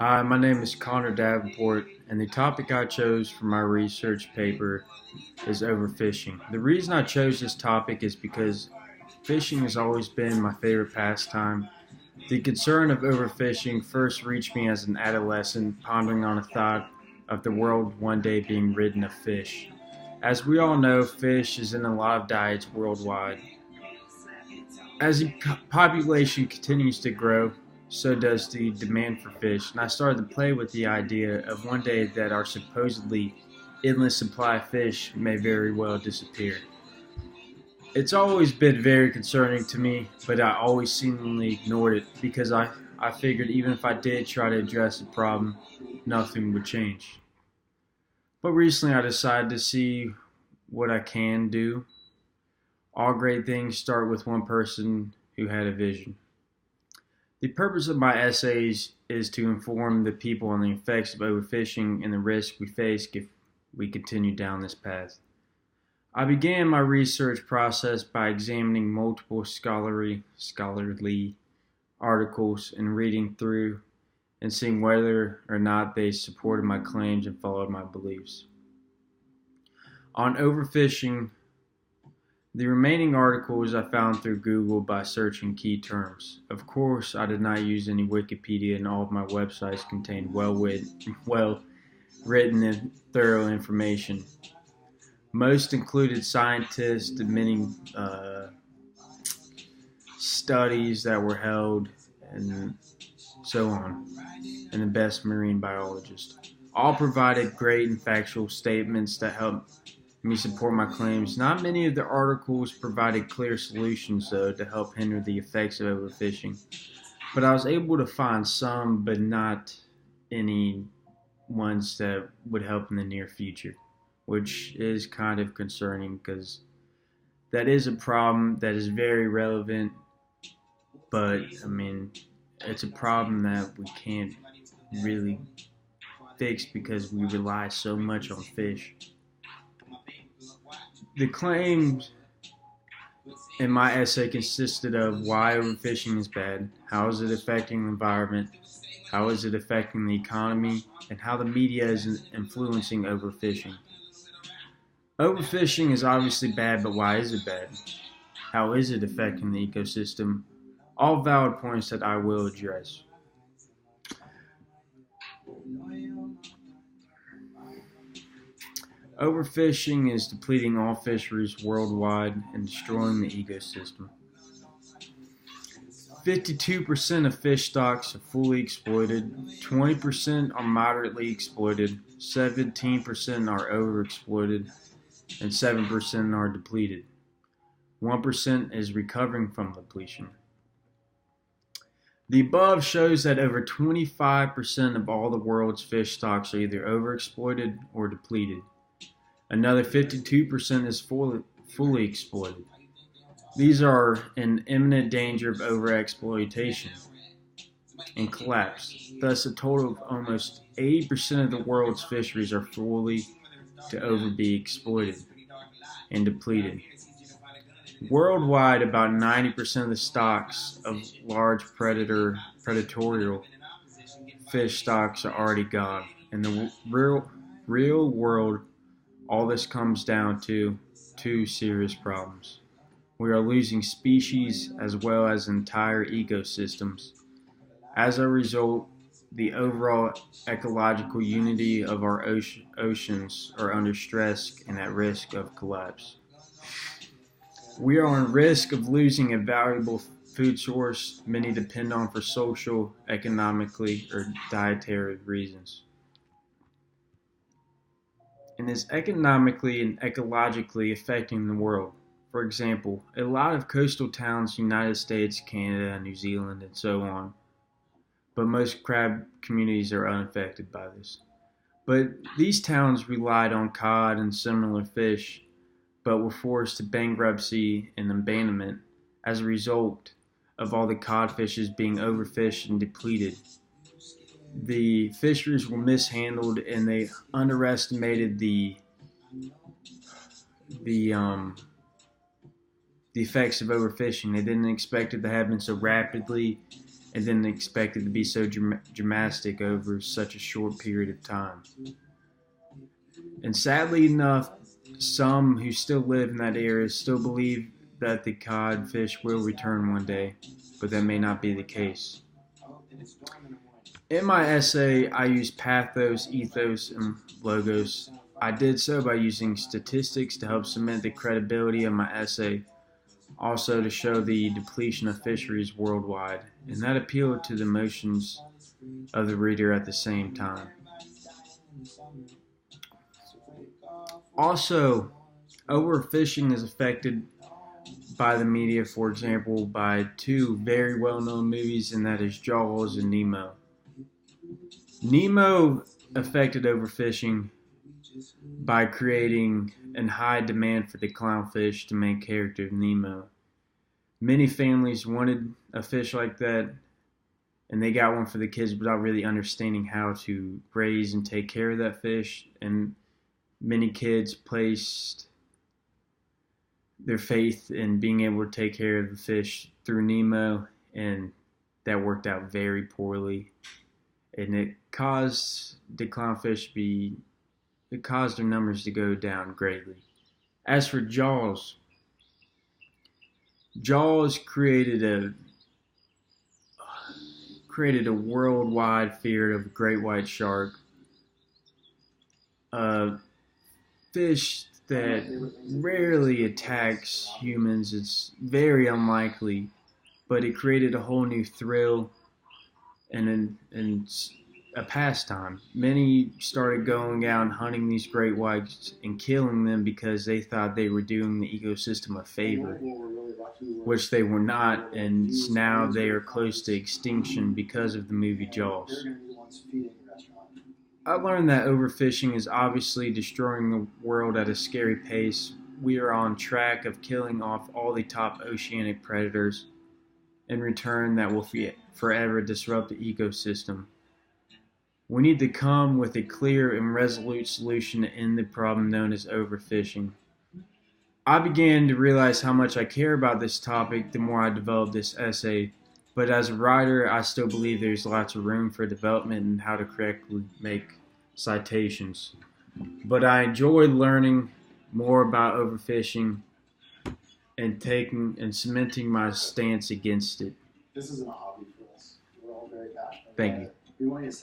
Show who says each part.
Speaker 1: Hi, my name is Connor Davenport, and the topic I chose for my research paper is overfishing. The reason I chose this topic is because fishing has always been my favorite pastime. The concern of overfishing first reached me as an adolescent, pondering on a thought of the world one day being ridden of fish. As we all know, fish is in a lot of diets worldwide. As the population continues to grow, so does the demand for fish, and I started to play with the idea of one day that our supposedly endless supply of fish may very well disappear. It's always been very concerning to me, but I always seemingly ignored it because I figured even if I did try to address the problem, nothing would change. But recently I decided to see what I can do. All great things start with one person who had a vision. The purpose of my essays is to inform the people on the effects of overfishing and the risks we face if we continue down this path. I began my research process by examining multiple scholarly articles and reading through and seeing whether or not they supported my claims and followed my beliefs. On overfishing, the remaining articles I found through Google by searching key terms. Of course, I did not use any Wikipedia, and all of my websites contained well written and thorough information. Most included scientists admitting studies that were held and so on, and the best marine biologist. All provided great and factual statements that helped me support my claims. Not many of the articles provided clear solutions, though, to help hinder the effects of overfishing. But I was able to find some, but not any ones that would help in the near future, which is kind of concerning because that is a problem that is very relevant, but it's a problem that we can't really fix because we rely so much on fish. The claims in my essay consisted of why overfishing is bad, how is it affecting the environment, how is it affecting the economy, and how the media is influencing overfishing. Overfishing is obviously bad, but why is it bad? How is it affecting the ecosystem? All valid points that I will address. Overfishing is depleting all fisheries worldwide and destroying the ecosystem. 52% of fish stocks are fully exploited, 20% are moderately exploited, 17% are overexploited, and 7% are depleted. 1% is recovering from depletion. The above shows that over 25% of all the world's fish stocks are either overexploited or depleted. Another 52% is fully exploited. These are in imminent danger of overexploitation and collapse. Thus, a total of almost 80% of the world's fisheries are fully to be exploited and depleted. Worldwide, about 90% of the stocks of large predatorial fish stocks are already gone. In the real world, all this comes down to two serious problems. We are losing species as well as entire ecosystems. As a result, the overall ecological unity of our oceans are under stress and at risk of collapse. We are at risk of losing a valuable food source many depend on for social, economically, or dietary reasons. And is economically and ecologically affecting the world. For example, a lot of coastal towns, United States, Canada, New Zealand, and so on, but most crab communities are unaffected by this. But these towns relied on cod and similar fish, but were forced to bankruptcy and abandonment as a result of all the codfishes being overfished and depleted. The fisheries were mishandled and they underestimated the effects of overfishing. They didn't expect it to happen so rapidly and then expect it to be so dramatic over such a short period of time. And sadly enough, some who still live in that area still believe that the codfish will return one day, but that may not be the case. In my essay, I used pathos, ethos, and logos. I did so by using statistics to help cement the credibility of my essay, also to show the depletion of fisheries worldwide, and that appealed to the emotions of the reader at the same time. Also, overfishing is affected by the media, for example, by two very well-known movies, and that is Jaws and Nemo. Nemo affected overfishing by creating a high demand for the clownfish, the main character of Nemo. Many families wanted a fish like that, and they got one for the kids without really understanding how to raise and take care of that fish. And many kids placed their faith in being able to take care of the fish through Nemo, and that worked out very poorly. And it caused the clownfish it caused their numbers to go down greatly. As for Jaws, Jaws created a worldwide fear of a great white shark, a fish that rarely attacks humans. It's very unlikely, but it created a whole new thrill and a pastime. Many started going out and hunting these great whites and killing them because they thought they were doing the ecosystem a favor, which they were not, and now they are close to extinction because of the movie Jaws. I learned that overfishing is obviously destroying the world at a scary pace. We are on track of killing off all the top oceanic predators. In return, that will forever disrupt the ecosystem. We need to come with a clear and resolute solution to end the problem known as overfishing. I began to realize how much I care about this topic the more I developed this essay, but as a writer, I still believe there's lots of room for development in how to correctly make citations. But I enjoyed learning more about overfishing and cementing my stance against it.
Speaker 2: This isn't a hobby for us. We're all very passionate.
Speaker 1: Thank you.
Speaker 2: We want you to